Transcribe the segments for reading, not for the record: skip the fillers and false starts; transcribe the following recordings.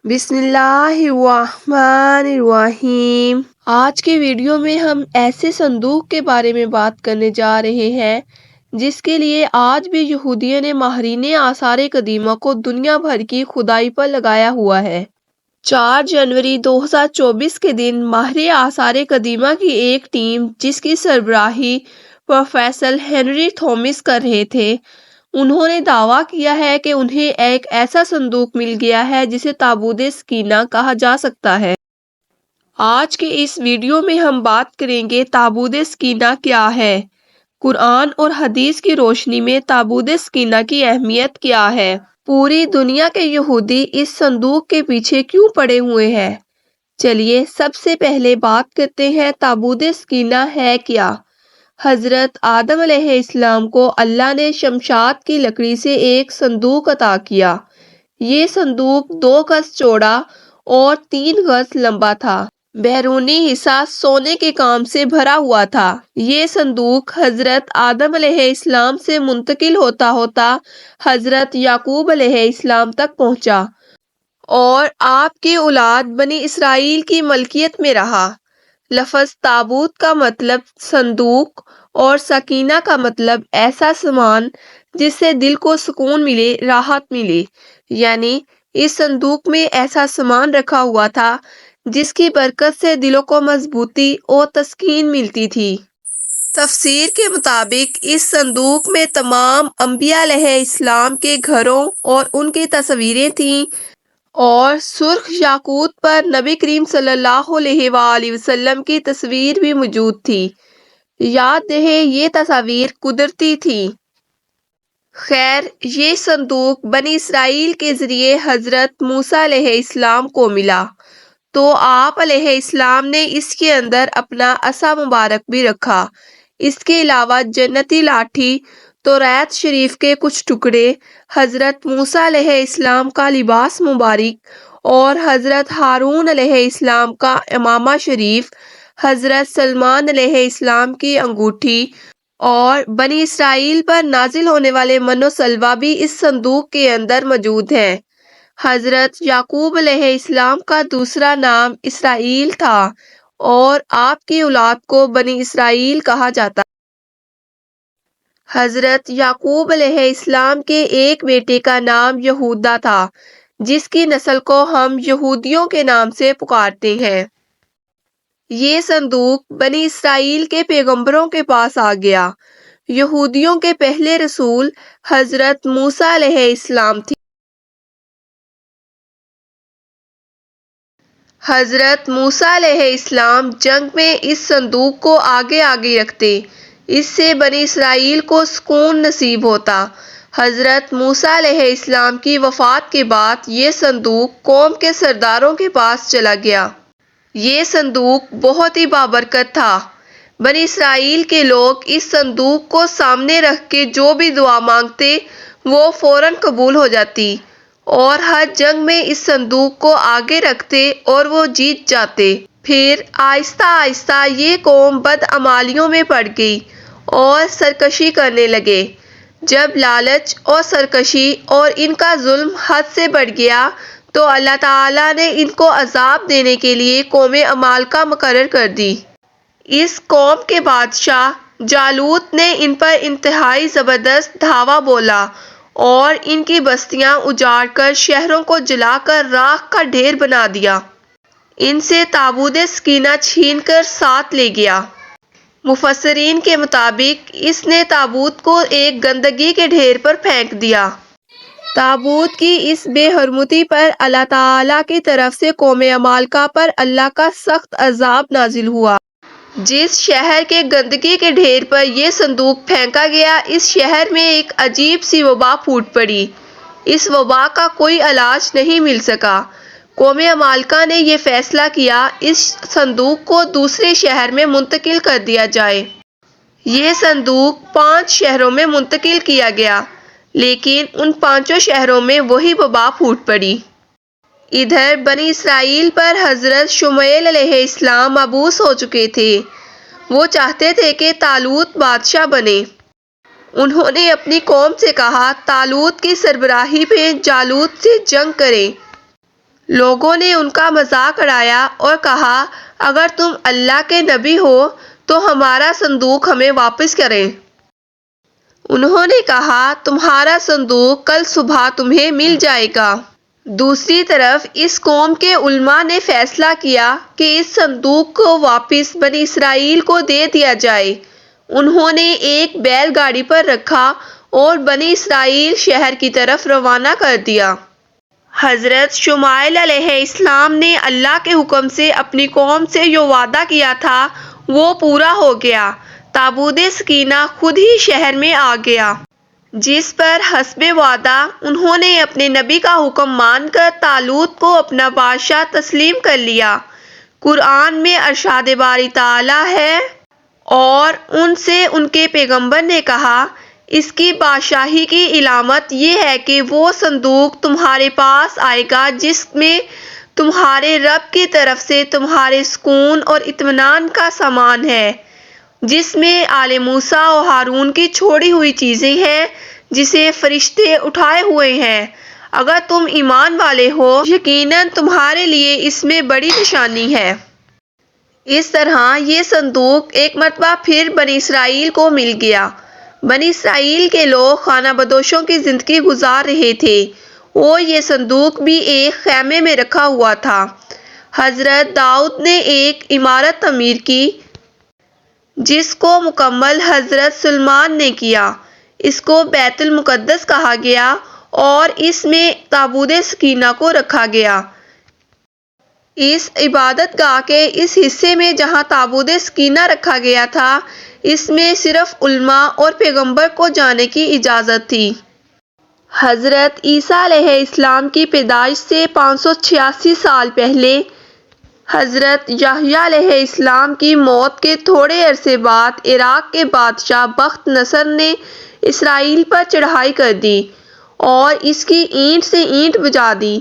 بسم اللہ الرحمن الرحیم۔ آج کے ویڈیو میں ہم ایسے صندوق کے بارے میں بات کرنے جا رہے ہیں جس کے لیے آج بھی یہودیوں نے ماہرین آثار قدیمہ کو دنیا بھر کی کھدائی پر لگایا ہوا ہے۔ 4 جنوری 2024 کے دن ماہر آثار قدیمہ کی ایک ٹیم جس کی سربراہی پروفیسر ہنری تھامس کر رہے تھے، انہوں نے دعویٰ کیا ہے کہ انہیں ایک ایسا صندوق مل گیا ہے جسے تابوت سکینہ کہا جا سکتا ہے۔ آج کے اس ویڈیو میں ہم بات کریں گے تابوت سکینہ کیا ہے، قرآن اور حدیث کی روشنی میں تابوت سکینہ کی اہمیت کیا ہے، پوری دنیا کے یہودی اس صندوق کے پیچھے کیوں پڑے ہوئے ہیں۔ چلیے سب سے پہلے بات کرتے ہیں تابوت سکینہ ہے کیا۔ حضرت آدم علیہ السلام کو اللہ نے شمشاد کی لکڑی سے ایک صندوق عطا کیا۔ یہ صندوق 2 گز چوڑا اور 3 گز لمبا تھا۔ بیرونی حصہ سونے کے کام سے بھرا ہوا تھا۔ یہ صندوق حضرت آدم علیہ السلام سے منتقل ہوتا ہوتا حضرت یعقوب علیہ السلام تک پہنچا اور آپ کی اولاد بنی اسرائیل کی ملکیت میں رہا۔ لفظ تابوت کا مطلب صندوق اور سکینہ کا مطلب ایسا سامان جس سے دل کو سکون ملے، راحت ملے، یعنی اس صندوق میں ایسا سامان رکھا ہوا تھا جس کی برکت سے دلوں کو مضبوطی اور تسکین ملتی تھی۔ تفسیر کے مطابق اس صندوق میں تمام انبیاء علیہ السلام کے گھروں اور ان کی تصویریں تھیں اور سرخ یاقوت پر نبی کریم صلی اللہ علیہ وآلہ وسلم کی تصویر بھی موجود تھی۔ یاد رہے یہ تصاویر قدرتی تھیں۔ خیر، یہ صندوق بنی اسرائیل کے ذریعے حضرت موسیٰ علیہ السلام کو ملا تو آپ علیہ السلام نے اس کے اندر اپنا عصا مبارک بھی رکھا۔ اس کے علاوہ جنتی لاٹھی، توریت شریف کے کچھ ٹکڑے، حضرت موسیٰ علیہ السلام کا لباس مبارک اور حضرت ہارون علیہ السلام کا امامہ شریف، حضرت سلیمان علیہ السلام کی انگوٹھی اور بنی اسرائیل پر نازل ہونے والے من و سلوہ بھی اس صندوق کے اندر موجود ہیں۔ حضرت یعقوب علیہ السلام کا دوسرا نام اسرائیل تھا اور آپ کی اولاد کو بنی اسرائیل کہا جاتا۔ حضرت یعقوب علیہ السلام کے ایک بیٹے کا نام یہودا تھا جس کی نسل کو ہم یہودیوں کے نام سے پکارتے ہیں۔ یہ صندوق بنی اسرائیل کے پیغمبروں کے پاس آ گیا۔ یہودیوں کے پہلے رسول حضرت موسیٰ علیہ السلام تھے۔ حضرت موسیٰ علیہ السلام جنگ میں اس صندوق کو آگے آگے رکھتے، اس سے بنی اسرائیل کو سکون نصیب ہوتا۔ حضرت موسیٰ علیہ السلام کی وفات کے بعد یہ صندوق قوم کے سرداروں کے پاس چلا گیا۔ یہ صندوق بہت ہی بابرکت تھا۔ بنی اسرائیل کے لوگ اس صندوق کو سامنے رکھ کے جو بھی دعا مانگتے وہ فوراً قبول ہو جاتی اور ہر جنگ میں اس صندوق کو آگے رکھتے اور وہ جیت جاتے۔ پھر آہستہ آہستہ یہ قوم بدعمالیوں میں پڑ گئی اور سرکشی کرنے لگے۔ جب لالچ اور سرکشی اور ان کا ظلم حد سے بڑھ گیا تو اللہ تعالیٰ نے ان کو عذاب دینے کے لیے قوم عمالقہ مقرر کر دی۔ اس قوم کے بادشاہ جالوت نے ان پر انتہائی زبردست دھاوا بولا اور ان کی بستیاں اجاڑ کر شہروں کو جلا کر راکھ کا ڈھیر بنا دیا۔ ان سے تابوت سکینہ چھین کر ساتھ لے گیا۔ مفسرین کے مطابق اس نے تابوت کو ایک گندگی کے ڈھیر پر پھینک دیا۔ تابوت کی اس بے حرمتی پر اللہ تعالیٰ کی طرف سے قوم عمالقہ پر اللہ کا سخت عذاب نازل ہوا۔ جس شہر کے گندگی کے ڈھیر پر یہ صندوق پھینکا گیا، اس شہر میں ایک عجیب سی وبا پھوٹ پڑی۔ اس وبا کا کوئی علاج نہیں مل سکا۔ قوم عمالقہ نے یہ فیصلہ کیا اس صندوق کو دوسرے شہر میں منتقل کر دیا جائے۔ یہ صندوق 5 شہروں میں منتقل کیا گیا، لیکن ان 5 شہروں میں وہی وبا پھوٹ پڑی۔ ادھر بنی اسرائیل پر حضرت شموئیل علیہ السلام مبعوث ہو چکے تھے۔ وہ چاہتے تھے کہ طالوت بادشاہ بنے۔ انہوں نے اپنی قوم سے کہا طالوت کی سربراہی میں جالوت سے جنگ کریں۔ لوگوں نے ان کا مذاق اڑایا اور کہا اگر تم اللہ کے نبی ہو تو ہمارا صندوق ہمیں واپس کریں۔ انہوں نے کہا تمہارا صندوق کل صبح تمہیں مل جائے گا۔ دوسری طرف اس قوم کے علماء نے فیصلہ کیا کہ اس صندوق کو واپس بنی اسرائیل کو دے دیا جائے۔ انہوں نے ایک بیل گاڑی پر رکھا اور بنی اسرائیل شہر کی طرف روانہ کر دیا۔ حضرت شمائیل علیہ السلام نے اللہ کے حکم سے اپنی قوم سے جو وعدہ کیا تھا وہ پورا ہو گیا۔ تابوت سکینہ خود ہی شہر میں آ گیا، جس پر حسب وعدہ انہوں نے اپنے نبی کا حکم مان کر طالوت کو اپنا بادشاہ تسلیم کر لیا۔ قرآن میں ارشاد باری تعالیٰ ہے اور ان سے ان کے پیغمبر نے کہا اس کی بادشاہی کی علامت یہ ہے کہ وہ صندوق تمہارے پاس آئے گا جس میں تمہارے رب کی طرف سے تمہارے سکون اور اطمینان کا سامان ہے، جس میں آل موسیٰ و ہارون کی چھوڑی ہوئی چیزیں ہیں جسے فرشتے اٹھائے ہوئے ہیں۔ اگر تم ایمان والے ہو یقیناً تمہارے لیے اس میں بڑی نشانی ہے۔ اس طرح یہ صندوق ایک مرتبہ پھر بنی اسرائیل کو مل گیا۔ بنی اسرائیل کے لوگ خانہ بدوشوں کی زندگی گزار رہے تھے اور یہ صندوق بھی ایک خیمے میں رکھا ہوا تھا۔ حضرت داؤد نے ایک عمارت تعمیر کی جس کو مکمل حضرت سلیمان نے کیا۔ اس کو بیت المقدس کہا گیا اور اس میں تابوت سکینہ کو رکھا گیا۔ اس عبادت گاہ کے اس حصے میں جہاں تابوت سکینہ رکھا گیا تھا اس میں صرف علماء اور پیغمبر کو جانے کی اجازت تھی۔ حضرت عیسیٰ علیہ السلام کی پیدائش سے 586 سال پہلے حضرت یحییٰ علیہ السلام کی موت کے تھوڑے عرصے بعد عراق کے بادشاہ بخت نصر نے اسرائیل پر چڑھائی کر دی اور اس کی اینٹ سے اینٹ بجا دی،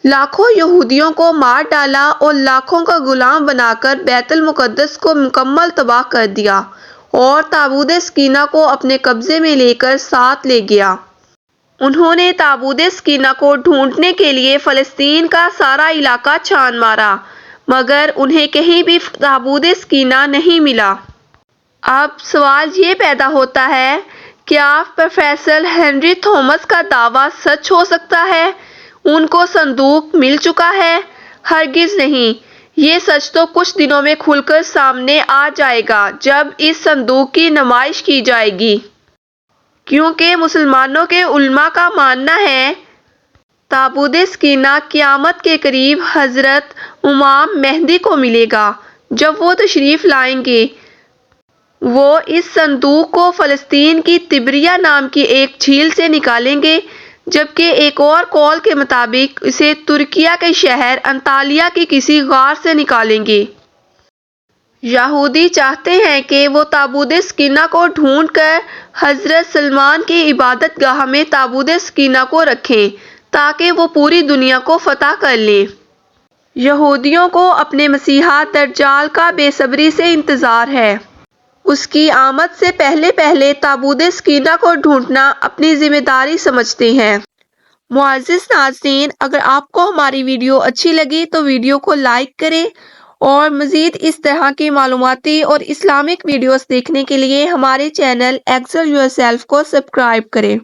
لاکھوں یہودیوں کو مار ڈالا اور لاکھوں کا غلام بنا کر بیت المقدس کو مکمل تباہ کر دیا اور تابوت سکینہ کو اپنے قبضے میں لے کر ساتھ لے گیا۔ انہوں نے تابوت سکینہ کو ڈھونڈنے کے لیے فلسطین کا سارا علاقہ چھان مارا مگر انہیں کہیں بھی تابوت سکینہ نہیں ملا۔ اب سوال یہ پیدا ہوتا ہے کیا پروفیسر ہنری تھامس کا دعویٰ سچ ہو سکتا ہے؟ ان کو صندوق مل چکا ہے؟ ہرگز نہیں، یہ سچ تو کچھ دنوں میں کھل کر سامنے آ جائے گا جب اس صندوق کی نمائش کی جائے گی، کیونکہ مسلمانوں کے علماء کا ماننا ہے تابوت سکینہ قیامت کے قریب حضرت امام مہدی کو ملے گا۔ جب وہ تشریف لائیں گے وہ اس صندوق کو فلسطین کی طبریہ نام کی ایک جھیل سے نکالیں گے، جبکہ ایک اور قول کے مطابق اسے ترکیہ کے شہر انطالیہ کی کسی غار سے نکالیں گے۔ یہودی چاہتے ہیں کہ وہ تابوت سکینہ کو ڈھونڈ کر حضرت سلیمان کی عبادت گاہ میں تابوت سکینہ کو رکھیں تاکہ وہ پوری دنیا کو فتح کر لیں۔ یہودیوں کو اپنے مسیحا دجال کا بے صبری سے انتظار ہے۔ اس کی آمد سے پہلے پہلے تابوت سکینہ کو ڈھونڈنا اپنی ذمہ داری سمجھتے ہیں۔ معزز ناظرین، اگر آپ کو ہماری ویڈیو اچھی لگی تو ویڈیو کو لائک کریں اور مزید اس طرح کی معلوماتی اور اسلامک ویڈیوز دیکھنے کے لیے ہمارے چینل ایکسل یور سیلف کو سبسکرائب کریں۔